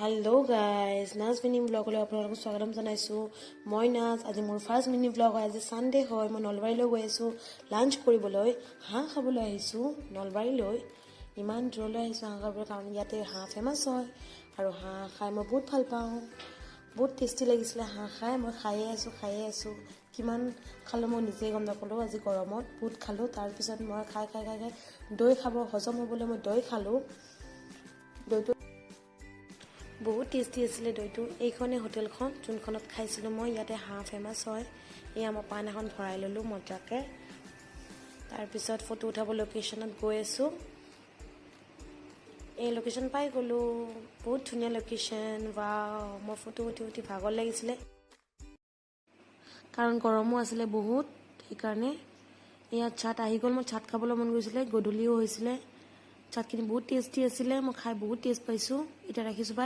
Hello' guys, নাজ mini ব্লগলৈ আপোনালোকক স্বাগতম জনাইছোঁ। মই নাজ। আজি মোৰ ফাৰ্ষ্ট মিনি ব্লগ হয়। আজি ছানডে হয়। মই নলবাৰীলৈ গৈ আছোঁ লাঞ্চ কৰিবলৈ। হাঁহ খাবলৈ আহিছোঁ নলবাৰীলৈ। ইমান দূৰলৈ আহিছোঁ হাঁহ খাবলৈ, কাৰণ ইয়াতে হাঁহ ফেমাছ হয় আৰু হাঁহ খাই মই বহুত ভাল পাওঁ। বহুত টেষ্টি লাগিছিলে হাঁহ খাই। মই খায়ে আছোঁ। কিমান খালোঁ মই নিজেই গম নাপালোঁ। আজি গৰমত বহুত খালোঁ। তাৰপিছত মই খাই দৈ খাব হজম হ'বলৈ মই দৈ খালোঁ। দৈটো বহুত টেষ্টি আছিলে দৈটো। এইখনেই হোটেলখন যোনখনত খাইছিলোঁ মই। ইয়াতে হাঁহ ফেমাছ হয়। এয়া মই পাণ এখন ভৰাই ল'লোঁ মজাকৈ। তাৰপিছত ফটো উঠাব লোকেশ্যনত গৈ আছোঁ। এই লোকেশ্যন পাই গ'লোঁ। বহুত ধুনীয়া লোকেশ্যন। ৱাও, মই ফটো উঠি ভাগৰ লাগিছিলে, কাৰণ গৰমো আছিলে বহুত। সেইকাৰণে ইয়াত চাট আহি গ'ল। মই চাট খাবলৈ মন গৈছিলে, গধূলিও হৈছিলে। চাটখিনি বহুত টেষ্টি আছিলে। মই খাই বহুত টেষ্ট পাইছোঁ। এতিয়া ৰাখিছোঁ, বাই।